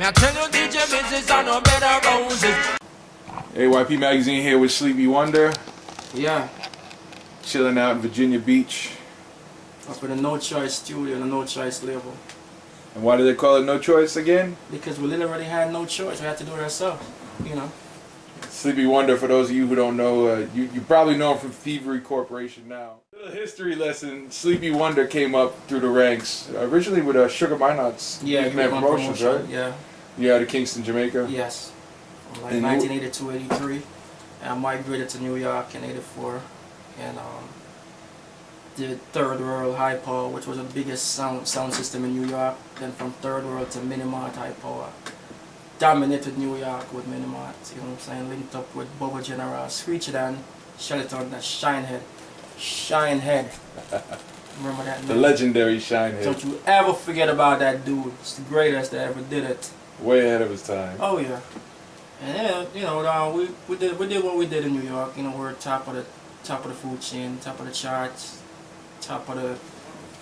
I tell you, DJ business are no better roses. AYP Magazine here with Sleepy Wonder. Yeah. Chilling out in Virginia Beach. Up in the No Choice studio, the No Choice label. And why do they call it No Choice again? Because we literally had no choice. We had to do it ourselves, you know. Sleepy Wonder, for those of you who don't know, you probably know him from Thievery Corporation now. Little history lesson, Sleepy Wonder came up through the ranks, originally with Sugar Minott's Promotions, right? Yeah. Yeah, to Kingston, Jamaica? Yes. Like 1982, 83. And I migrated to New York in 84. And did Third World High Power, which was the biggest sound system in New York. Then from Third World to Minott High Power. Dominated New York with Minott, you know what I'm saying? Linked up with Bobo General, Screechy Dan, Sheleton, that Shinehead. Shinehead. Remember that name? The legendary Shinehead. Don't you ever forget about that dude. It's the greatest that ever did it. Way ahead of his time. Oh yeah. And yeah, you know, we did what we did in New York. You know, we're top of the food chain, top of the charts, top of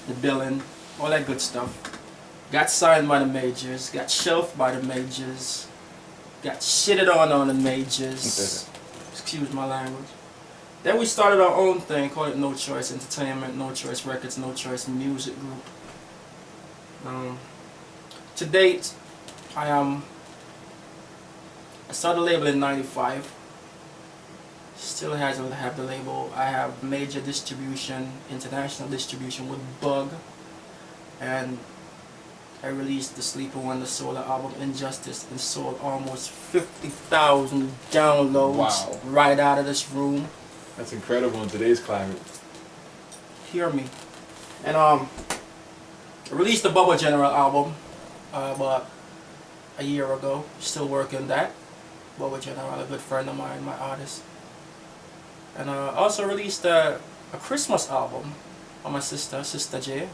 the billing, all that good stuff. Got signed by the majors, got shelved by the majors, got shitted on the majors. Excuse my language. Then we started our own thing, called it No Choice Entertainment, No Choice Records, No Choice Music Group. To date, I started the label in '95. Still have the label. I have major distribution, international distribution with Bug, and I released the Sleepy Wonder solo album Injustice and sold almost 50,000 downloads right out of this room. That's incredible in today's climate. Hear me. And I released the Bobo General album about a year ago. Still working that. Bobo General, a good friend of mine, my artist. And I also released a Christmas album on my sister, Sister J.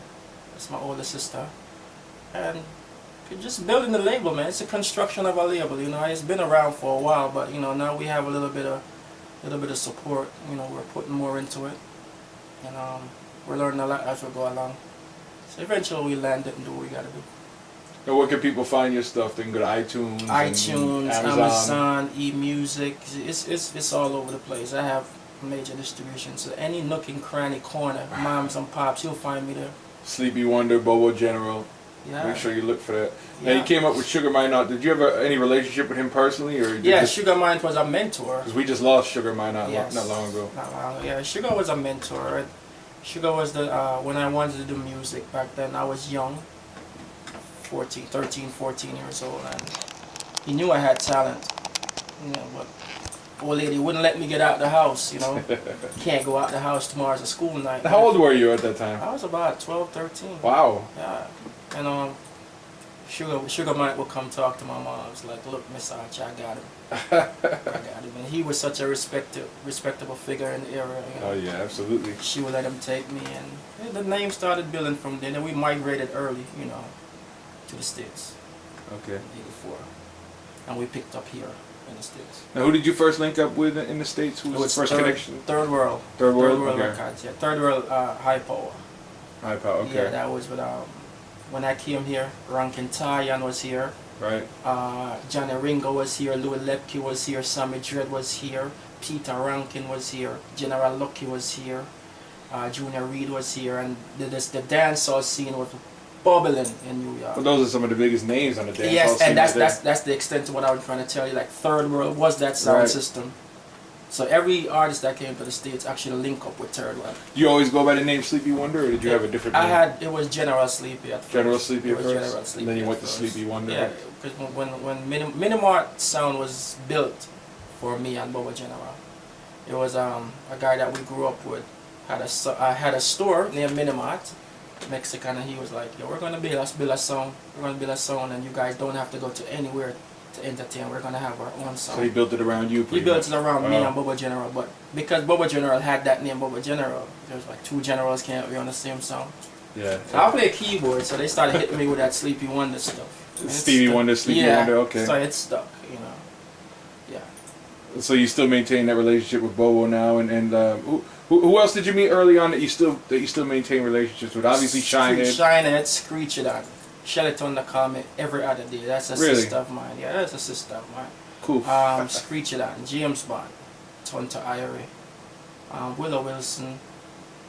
That's my older sister. And just building the label, man. It's a construction of a label, you know. It's been around for a while, but you know, now we have a little bit of support. You know, we're putting more into it, and we're learning a lot as we go along. So eventually, we land it and do what we gotta do. And where can people find your stuff? They can go to iTunes, Amazon, eMusic. It's all over the place. I have major distribution, so any nook and cranny corner, moms and pops, you'll find me there. Sleepy Wonder, Bobo General. Yeah. Make sure you look for that. Yeah. And you came up with Sugar Minott. Did you have any relationship with him personally, or? Yeah, Sugar Minott was a mentor. Because we just lost Sugar Minott not long ago. Not long. Yeah, Sugar was a mentor. Sugar was the when I wanted to do music back then. I was young, 13, 14 years old, and he knew I had talent. You know, but old lady wouldn't let me get out the house. You know, can't go out the house. Tomorrow's a school night. How old were you at that time? I was about 12, 13. Wow. Yeah. And Sugar Minott would come talk to my mom. I was like, look, Miss Archie, I got him. I got him. And he was such a respectable figure in the area. You know? Oh yeah, absolutely. She would let him take me, and the name started building from there. Then we migrated early, you know, to the States. Okay. '84, and we picked up here in the States. Now, who did you first link up with in the States? Who was the first connection? Third World. Third World okay. Records. Yeah. Third World High Power. High Power. Okay. Yeah, that was with when I came here. Rankin Tyan was here. Right. Johnny Ringo was here. Louis Lepke was here. Sammy Dredd was here. Peter Rankin was here. General Lucky was here. Junior Reid was here, and the dancehall scene was bubbling in New York. Well, those are some of the biggest names on the dancehall scene. Yes, and that's the extent to what I was trying to tell you. Like Third World was that sound system. So every artist that came to the States actually link up with Third World. You always go by the name Sleepy Wonder, or did you have a different name? It was General Sleepy at first. General Sleepy at first? General Sleepy, and then you went to Sleepy Wonder? Yeah, because when Minott sound was built for me and Bobo General, it was a guy that we grew up with, had a store near Minott, Mexican, and he was like, yo, we're going to build a song, and you guys don't have to go to anywhere to entertain. We're gonna have our own song. So he built it around you. He built it around me and Bobo General, but because Bobo General had that name, Bobo General, there's like two generals can't be on the same song. Yeah. So I play keyboard, so they started hitting me with that Sleepy Wonder stuff. Stevie Wonder, Sleepy Wonder. Okay. So it stuck, you know. Yeah. So you still maintain that relationship with Bobo now, and who else did you meet early on that you still maintain relationships with? Obviously Shinehead. Shinehead, Screechy Dan. Shelly Thunder call me every other day. That's a sister of mine. Yeah, that's a sister of mine. Cool. Screechy Dan, James Bond, Tonto Irie, Willow Wilson.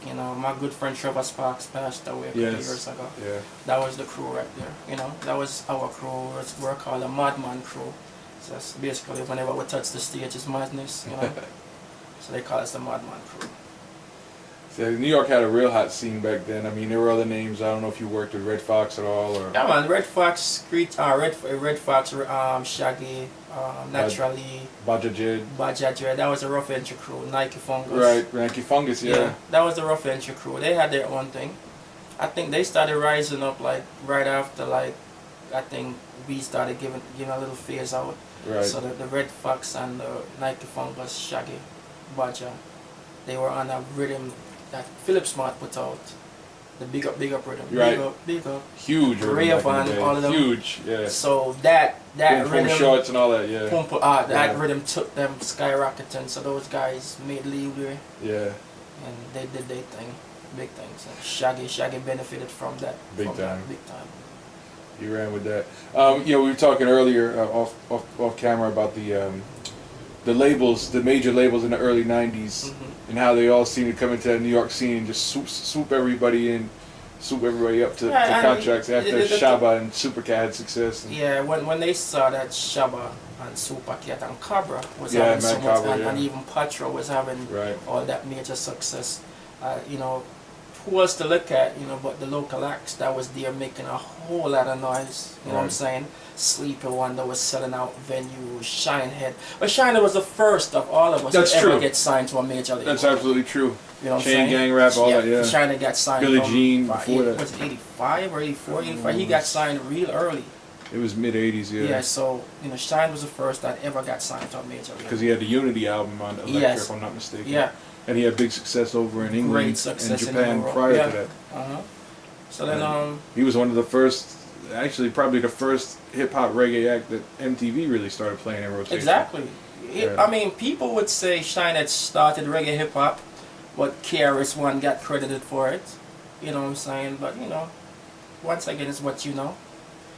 You know, my good friend Trevor Sparks passed away a couple years ago. Yeah. That was the crew right there. You know, that was our crew. We're called a Madman crew. So that's basically whenever we touch the stage, it's madness. You know, so they call us the Madman crew. So New York had a real hot scene back then. I mean, there were other names. I don't know if you worked with Red Fox at all, or yeah, man. Red Fox, Red Fox, Shaggy, Naturally, Baja Jed. That was a rough entry crew. Nike Fungus. Right, Nike Fungus. Yeah. That was the rough entry crew. They had their own thing. I think they started rising up like right after I think we started giving a little phase out. Right. So the Red Fox and the Nike Fungus, Shaggy, Baja, they were on a rhythm that Philip Smart put out, the big up rhythm, right. big up, huge Rave and all of them, huge, yeah. So that rhythm, shorts and all that, yeah. That rhythm took them skyrocketing. So those guys made leeway, yeah, and they did their thing, big things. And Shaggy benefited from that, big time. You ran with that. You know, we were talking earlier off camera about the labels, the major labels in the early '90s, and how they all seem to come into the New York scene and just swoop everybody in, swoop everybody up to contracts after Shabba and Supercat had success. Yeah, when they saw that Shabba and Supercat and Cabra was yeah, having so much, Cabra, and even Patra was having all that major success, you know, who was to look at, you know, but the local acts that was there making a whole lot of noise, you know what I'm saying? Sleepy Wonder was selling out venues, Shinehead. But Shinehead was the first of all of us to ever get signed to a major label. That's absolutely true. You know what I'm Chain saying? Gang Rap, all that, yeah. Shinehead got signed Billie from, Jean before that. Was it 85 or 84? 85. He got signed real early. It was mid-'80s, yeah. Yeah, so, you know, Shine was the first that ever got signed to a major label. Because he had the Unity album on Electra, if I'm not mistaken. Yeah. And he had big success over in England and Japan prior to that. So then, he was one of the first, actually probably the first hip-hop reggae act that MTV really started playing in rotation. Exactly. I mean, people would say Shine had started reggae hip-hop, but KRS-One got credited for it. You know what I'm saying? But, you know, once again, it's what you know.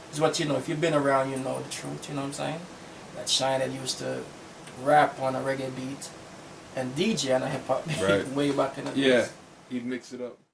It's what you know. If you've been around, you know the truth. You know what I'm saying? That Shine had used to rap on a reggae beat and DJ on a hip-hop beat way back in the days. Yeah, he'd mix it up.